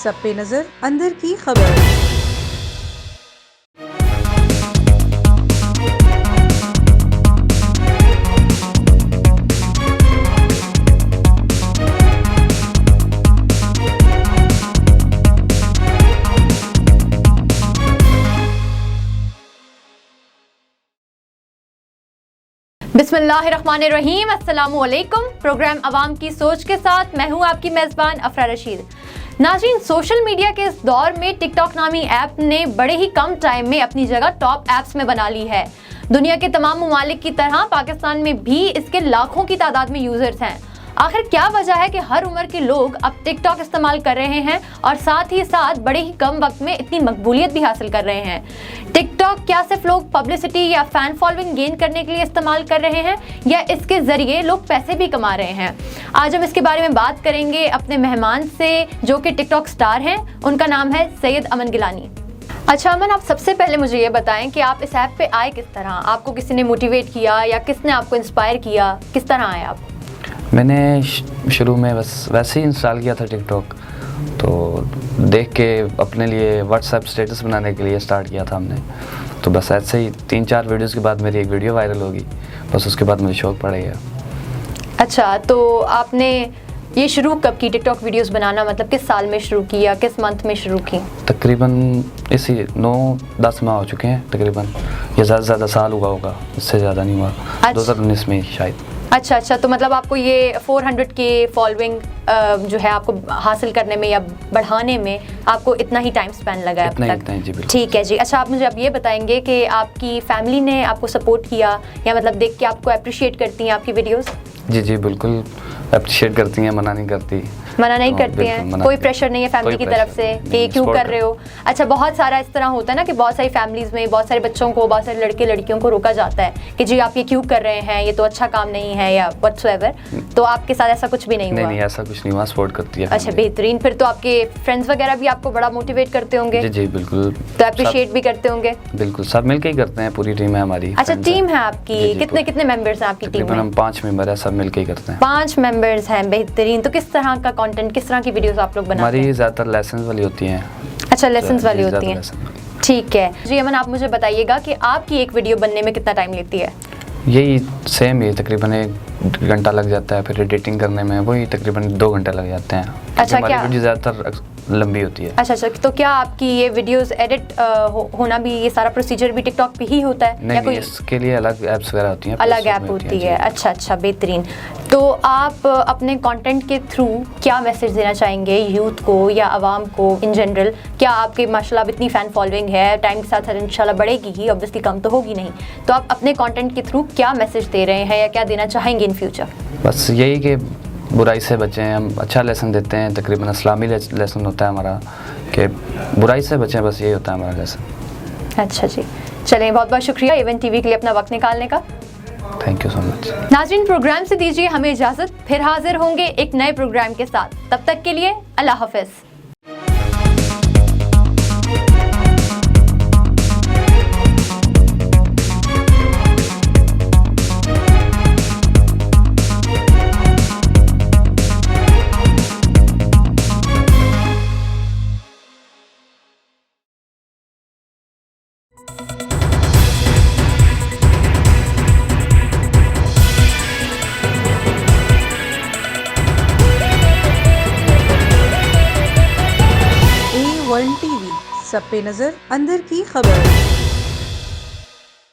सब पे नजर अंदर की खबर। बिस्मिल्लाहिर्रहमानिर्रहीम, अस्सलामुअलैकुम। प्रोग्राम अवाम की सोच के साथ मैं हूं आपकी मेज़बान अफरा रशीद। नाज़रीन, सोशल मीडिया के इस दौर में टिकटॉक नामी ऐप ने बड़े ही कम टाइम में अपनी जगह टॉप ऐप्स में बना ली है। दुनिया के तमाम ममालिक की तरह पाकिस्तान में भी इसके लाखों की तादाद में यूज़र्स हैं। आखिर क्या वजह है कि हर उम्र के लोग अब टिकटॉक इस्तेमाल कर रहे हैं और साथ ही साथ बड़े ही कम वक्त में इतनी मकबूलियत भी हासिल कर रहे हैं? टिकटॉक क्या सिर्फ लोग पब्लिसिटी या फैन फॉलोइंग गेन करने के लिए इस्तेमाल कर रहे हैं या इसके ज़रिए लोग पैसे भी कमा रहे हैं? आज हम इसके बारे में बात करेंगे अपने मेहमान से जो कि टिकटॉक स्टार हैं। उनका नाम है सैयद अमन गिलानी। अच्छा अमन, आप सबसे पहले मुझे ये बताएं कि आप इस ऐप पे आए किस तरह? आपको किसी ने मोटिवेट किया या किसने आपको इंस्पायर किया? किस तरह आए आप? मैंने शुरू में बस वैसे ही इंस्टॉल किया था टिकटॉक, तो देख के अपने लिए व्हाट्सएप स्टेटस बनाने के लिए स्टार्ट किया था हमने। तो बस ऐसे ही 3-4 वीडियोस के बाद मेरी एक वीडियो वायरल होगी, बस उसके बाद मुझे शौक पड़ गया। अच्छा, तो आपने ये शुरू कब की टिकटॉक वीडियोस बनाना? मतलब किस साल में शुरू की या किस मंथ में शुरू की? तकरीबन इसी 9-10 माह हो चुके हैं तकरीबन, या ज़्यादा साल हुआ होगा, इससे ज़्यादा नहीं हुआ। 2019 में शायद। अच्छा, तो मतलब आपको ये 400 के फॉलोइंग जो है आपको हासिल करने में या बढ़ाने में आपको इतना ही टाइम स्पेंड लगा है अब तक? ठीक है जी। अच्छा, आप मुझे अब ये बताएंगे कि आपकी फैमिली ने आपको सपोर्ट किया या मतलब देख के आपको अप्रिशिएट करती हैं आपकी वीडियोस? जी बिल्कुल अप्रिशिएट करती हैं, मना नहीं करती हैं। कोई प्रेशर नहीं है फैमिली की तरफ से कि क्यों कर रहे हो? अच्छा, बहुत सारा इस तरह होता है ना कि बहुत सारी फैमिलीज में बहुत सारे बच्चों को, बहुत सारे लड़के लड़कियों को रोका जाता है कि जी आप ये क्यों कर रहे हैं, ये तो अच्छा काम नहीं है या व्हाटसोएवर। तो आपके साथ ऐसा कुछ भी नहीं हुआ? नहीं, ऐसा कुछ नहीं हुआ, सपोर्ट करती है। अच्छा, बेहतरीन। फिर तो आपके फ्रेंड्स वगैरह भी आपको बड़ा मोटिवेट करते होंगे? जी बिल्कुल। तो अप्रिशिएट भी करते होंगे? बिल्कुल, सब मिलके ही करते हैं, पूरी टीम है हमारी। अच्छा, टीम है आपकी? कितने मेंबर्स हैं आपकी टीम में? हम 5 मेंबर हैं, सब मिलके ही करते हैं। 5 मेंबर्स हैं, बेहतरीन। तो किस तरह का कंटेंट, किस तरह की वीडियोस आप लोग बनाते हैं? हमारी ज़्यादातर लेसन्स वाली होती हैं। अच्छा, लेसन्स वाली होती हैं। ठीक है जी। अमन, आप मुझे बताइएगा कि आपकी एक वीडियो बनने में कितना टाइम लेती है? यही सेम ही तकरीबन 1 घंटा लग जाता है, फिर एडिटिंग करने में वही तकरीबन 2 घंटे लग जाते हैं। अच्छा, क्या वीडियो ज़्यादातर लंबी होती है। अच्छा, तो क्या आपकी ये वीडियोस एडिट होना भी, ये सारा प्रोसीजर भी टिकटॉक पे ही होता है? नहीं, इसके लिए अलग ऐप्स वगैरह होती हैं, अलग ऐप होती है। अच्छा, बेहतरीन। तो आप अपने कंटेंट के थ्रू क्या मैसेज देना चाहेंगे यूथ को या आवाम को इन जनरल? क्या आपके माशाल्लाह इतनी फ़ैन फॉलोइंग है, टाइम के साथ इंशाल्लाह बढ़ेगी ही, ऑब्वियसली कम तो होगी नहीं, तो आप अपने कंटेंट के थ्रू क्या मैसेज दे रहे हैं या क्या देना चाहेंगे इन फ्यूचर? बस यही कि बुराई से बचें। हम अच्छा लेसन देते हैं, तकरीबन इस्लामी लेसन होता है हमारा कि बुराई से बचें, बस यही होता है हमारा लेसन। अच्छा जी, चलें, बहुत बहुत शुक्रिया AWAM TV के लिए अपना वक्त निकालने का। Thank you so much. नाज़रीन, प्रोग्राम से दीजिए हमें इजाज़त, फिर हाजिर होंगे एक नए प्रोग्राम के साथ। तब तक के लिए अल्लाह हाफ़िज़। AWAM TV, सब पे नजर अंदर की खबर।